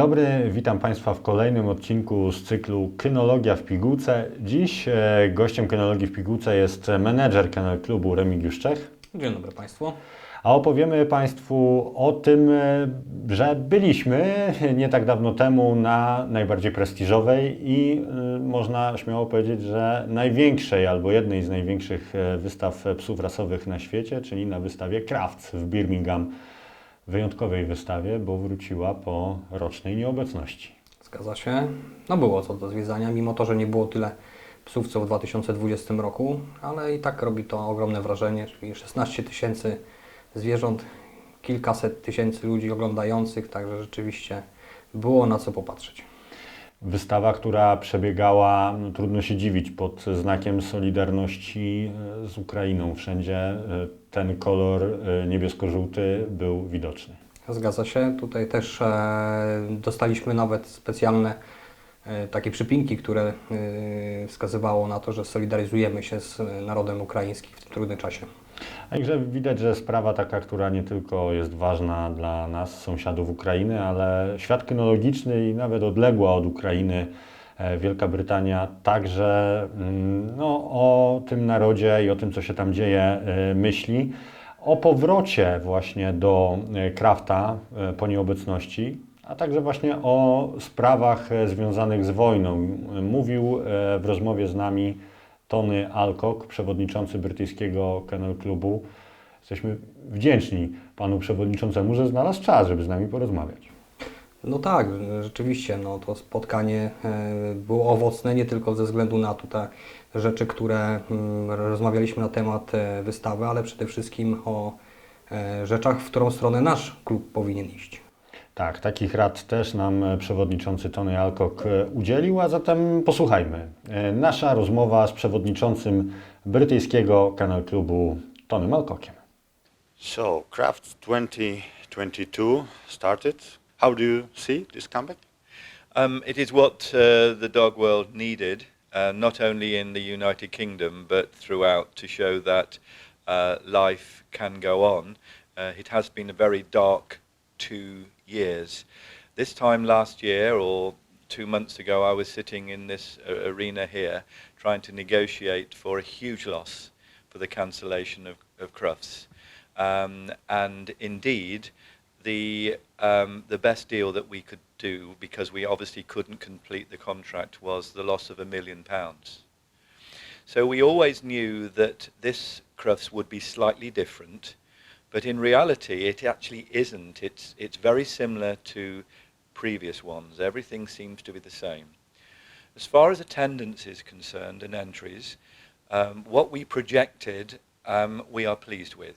dobry, witam Państwa w kolejnym odcinku z cyklu Kynologia w pigułce. Dziś gościem Kynologii w pigułce jest menedżer Kennel Clubu Remigiusz Czech. Dzień dobry Państwu. A opowiemy Państwu o tym, że byliśmy nie tak dawno temu na najbardziej prestiżowej i można śmiało powiedzieć, że największej albo jednej z największych wystaw psów rasowych na świecie, czyli na wystawie Crufts w Birmingham. Wyjątkowej wystawie, bo wróciła po rocznej nieobecności. Zgadza się. No było co do zwiedzania, mimo to, że nie było tyle psów co w 2020 roku, ale i tak robi to ogromne wrażenie, czyli 16 000 zwierząt, kilkaset tysięcy ludzi oglądających, także rzeczywiście było na co popatrzeć. Wystawa, która przebiegała, no, trudno się dziwić, pod znakiem solidarności z Ukrainą. Wszędzie ten kolor niebiesko-żółty był widoczny. Zgadza się. Tutaj też dostaliśmy nawet specjalne takie przypinki, które wskazywało na to, że solidaryzujemy się z narodem ukraińskim w tym trudnym czasie. Także widać, że sprawa taka, która nie tylko jest ważna dla nas, sąsiadów Ukrainy, ale świat kynologiczny i nawet odległa od Ukrainy Wielka Brytania także o tym narodzie i o tym, co się tam dzieje, myśli. O powrocie właśnie do Crufta po nieobecności, a także właśnie o sprawach związanych z wojną. Mówił w rozmowie z nami Tony Allcock, przewodniczący Brytyjskiego Kennel Clubu. Jesteśmy wdzięczni panu przewodniczącemu, że znalazł czas, żeby z nami porozmawiać. No tak, rzeczywiście, to spotkanie było owocne nie tylko ze względu na te rzeczy, które rozmawialiśmy na temat wystawy, ale przede wszystkim o rzeczach, w którą stronę nasz klub powinien iść. Tak, takich rad też nam przewodniczący Tony Allcock udzielił, a zatem posłuchajmy. Nasza rozmowa z przewodniczącym Brytyjskiego Kennel Clubu Tonym Allcockiem. So, Crufts 2022 started. How do you see this comeback? It is what the dog world needed, not only in the United Kingdom, but throughout, to show that life can go on. It has been a very dark 2 years. This time last year, or 2 months ago, I was sitting in this arena here, trying to negotiate for a huge loss for the cancellation of Crufts. And indeed, the best deal that we could do, because we obviously couldn't complete the contract, was the loss of £1 million. So we always knew that this Crufts would be slightly different, but in reality it actually isn't. It's very similar to previous ones. Everything seems to be the same. As far as attendance is concerned and entries, what we projected we are pleased with.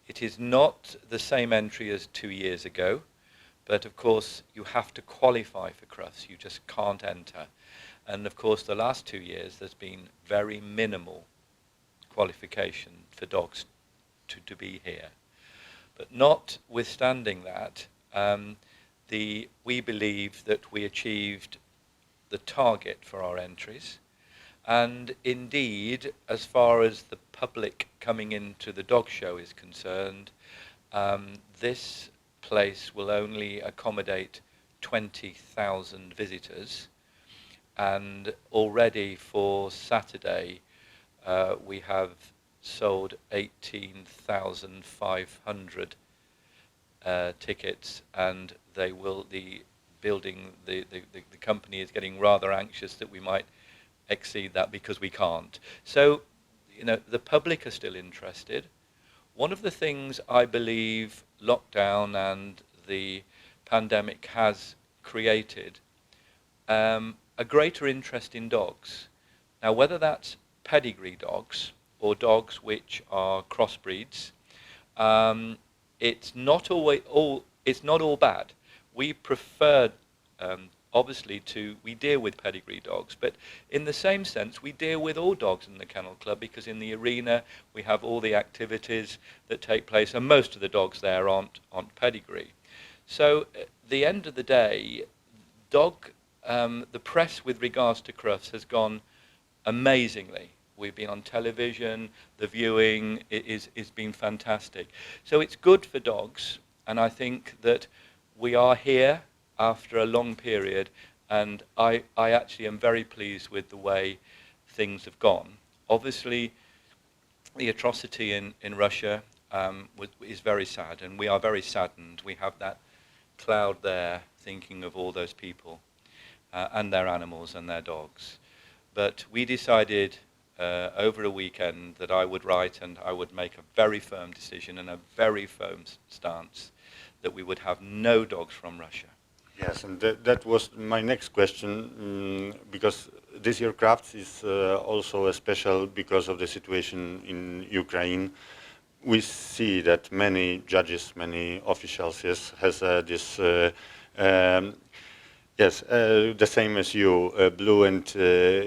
It is not the same entry as 2 years ago, but of course you have to qualify for Crufts, you just can't enter. And of course the last 2 years there's been very minimal qualification for dogs to be here. But notwithstanding that, we believe that we achieved the target for our entries. And indeed, as far as the public coming into the dog show is concerned, this place will only accommodate 20,000 visitors. And already for Saturday, we have sold 18,500 tickets, and the company is getting rather anxious that we might exceed that, because we can't. So, the public are still interested. One of the things I believe lockdown and the pandemic has created a greater interest in dogs. Now, whether that's pedigree dogs or dogs which are crossbreeds, it's not all bad. We prefer obviously we deal with pedigree dogs, but in the same sense we deal with all dogs in the Kennel Club, because in the arena we have all the activities that take place, and most of the dogs there aren't pedigree. So at the end of the day, the press with regards to Crufts has gone amazingly. We've been on television, the viewing is been fantastic. So it's good for dogs, and I think that we are here after a long period, and I actually am very pleased with the way things have gone. Obviously, the atrocity in Russia is very sad, and we are very saddened. We have that cloud there thinking of all those people and their animals and their dogs. But we decided over a weekend that I would write and I would make a very firm decision and a very firm stance that we would have no dogs from Russia. Yes, and that was my next question, because this year Crufts is also special because of the situation in Ukraine. We see that many judges, many officials, has this, the same as you, blue and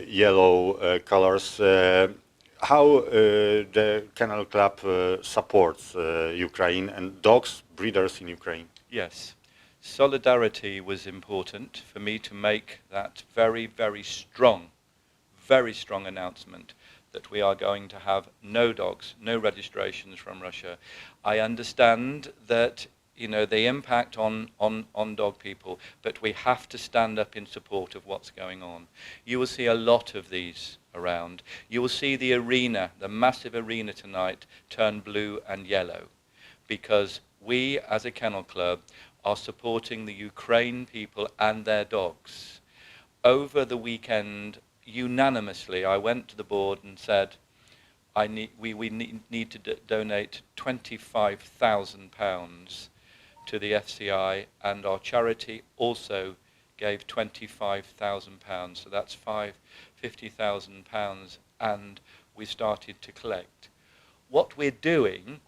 yellow colors. How the Kennel Club supports Ukraine and dogs, breeders in Ukraine? Yes. Solidarity was important for me to make that very, very strong announcement that we are going to have no dogs, no registrations from Russia. I understand that, you know, the impact on dog people, but we have to stand up in support of what's going on. You will see a lot of these around. You will see the arena, the massive arena tonight, turn blue and yellow, because we as a kennel club are supporting the Ukraine people and their dogs. Over the weekend, unanimously, I went to the board and said, we need to donate £25,000 to the FCI, and our charity also gave £25,000. So that's £50,000, and we started to collect. What we're doing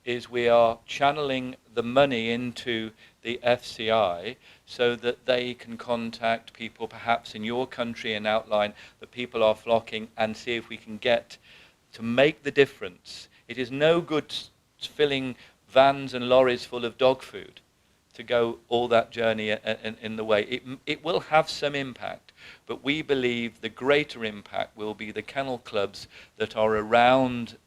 is we are channeling the money into the FCI so that they can contact people perhaps in your country and outline that people are flocking and see if we can get to make the difference. It is no good filling vans and lorries full of dog food to go all that journey in the way. It will have some impact, but we believe the greater impact will be the kennel clubs that are around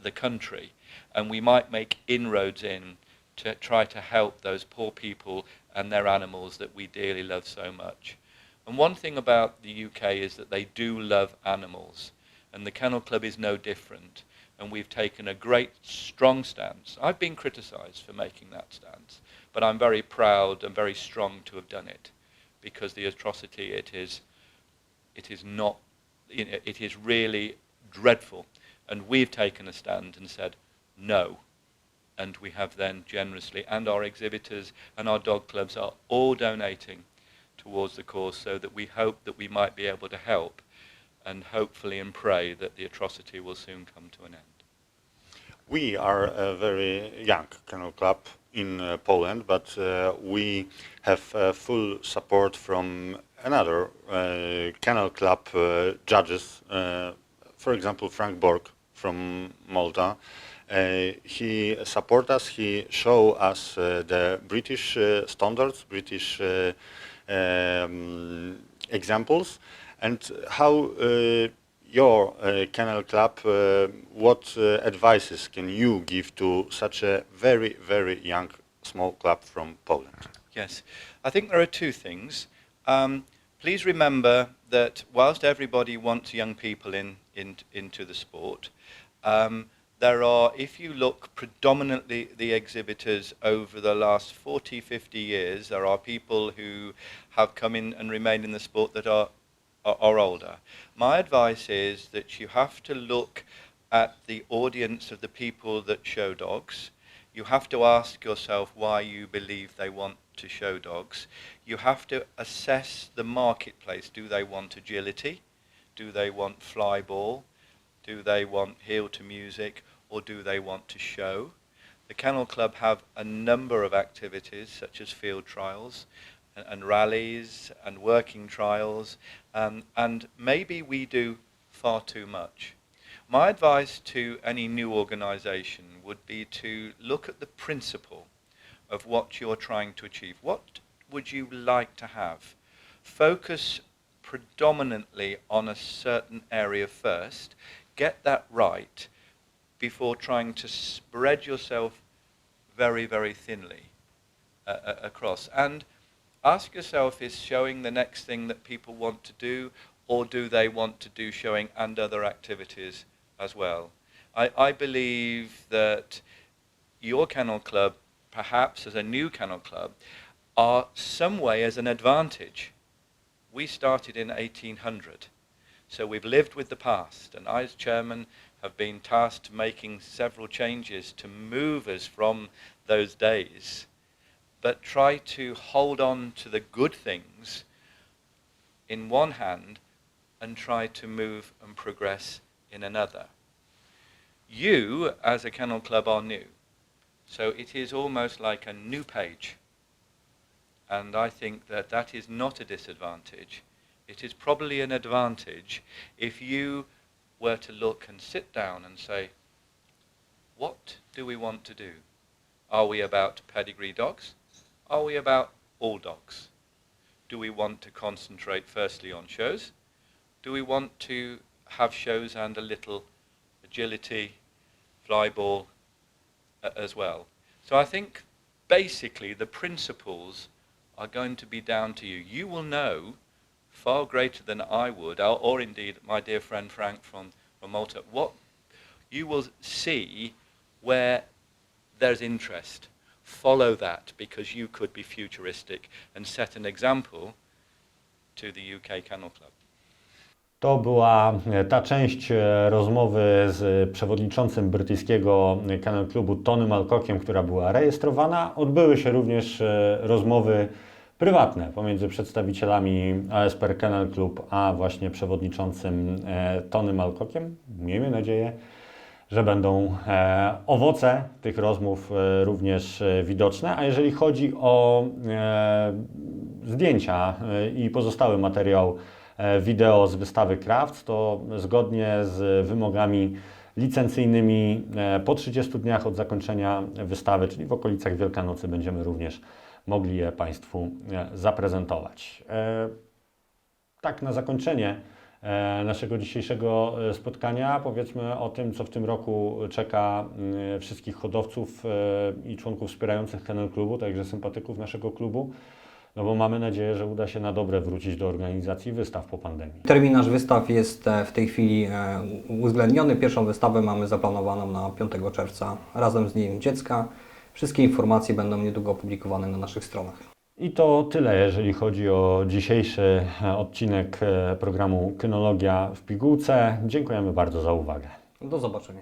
the country, and we might make inroads in to try to help those poor people and their animals that we dearly love so much. And one thing about the UK is that they do love animals, and the Kennel Club is no different, and we've taken a great strong stance. I've been criticised for making that stance, but I'm very proud and very strong to have done it, because the atrocity, it is not, you know, it is really dreadful. And we've taken a stand and said no, and we have then generously, and our exhibitors and our dog clubs are all donating towards the cause, so that we hope that we might be able to help, and hopefully and pray that the atrocity will soon come to an end. We are a very young kennel club in Poland, but we have full support from another kennel club judges, for example Frank Borg from Malta. He support us, he show us the British standards, British examples, and how your kennel club, what advices can you give to such a very, very young small club from Poland? Yes, I think there are two things. Please remember that whilst everybody wants young people into the sport, there are, if you look predominantly the exhibitors over the last 40, 50 years, there are people who have come in and remained in the sport that are older. My advice is that you have to look at the audience of the people that show dogs. You have to ask yourself why you believe they want to show dogs. You have to assess the marketplace. Do they want agility? Do they want fly ball? Do they want heel to music, or do they want to show? The Kennel Club have a number of activities, such as field trials and rallies and working trials, and maybe we do far too much. My advice to any new organisation would be to look at the principle of what you're trying to achieve. What would you like to have? Focus predominantly on a certain area first. Get that right before trying to spread yourself very, very thinly across. And Ask yourself, is showing the next thing that people want to do, or do they want to do showing and other activities as well? I believe that your kennel club, perhaps as a new kennel club, are some way as an advantage. We started in 1800, so we've lived with the past, and I as chairman have been tasked making several changes to move us from those days, but try to hold on to the good things in one hand and try to move and progress in another. You, as a kennel club, are new, so it is almost like a new page. And I think that that is not a disadvantage. It is probably an advantage if you were to look and sit down and say, what do we want to do? Are we about pedigree dogs? Are we about all dogs? Do we want to concentrate firstly on shows? Do we want to have shows and a little agility, flyball as well? So I think basically the principles are going to be down to you. You will know far greater than I would, or indeed my dear friend Frank from Malta, what you will see where there's interest. Follow that, because you could be futuristic and set an example to the UK Kennel Club. To była ta część rozmowy z przewodniczącym brytyjskiego Kennel Clubu Tonym Allcockiem, która była rejestrowana. Odbyły się również rozmowy prywatne pomiędzy przedstawicielami ASPR Kennel Club a właśnie przewodniczącym Tonym Allcockiem. Miejmy nadzieję, że będą owoce tych rozmów również widoczne. A jeżeli chodzi o zdjęcia i pozostały materiał wideo z wystawy Crufts, to zgodnie z wymogami licencyjnymi po 30 dniach od zakończenia wystawy, czyli w okolicach Wielkanocy, będziemy również mogli je Państwu zaprezentować. Tak, na zakończenie naszego dzisiejszego spotkania powiedzmy o tym, co w tym roku czeka wszystkich hodowców i członków wspierających Kennel Clubu, także sympatyków naszego klubu, no bo mamy nadzieję, że uda się na dobre wrócić do organizacji wystaw po pandemii. Terminarz wystaw jest w tej chwili uwzględniony. Pierwszą wystawę mamy zaplanowaną na 5 czerwca razem z Dniem Dziecka. Wszystkie informacje będą niedługo opublikowane na naszych stronach. I to tyle, jeżeli chodzi o dzisiejszy odcinek programu Kynologia w pigułce. Dziękujemy bardzo za uwagę. Do zobaczenia.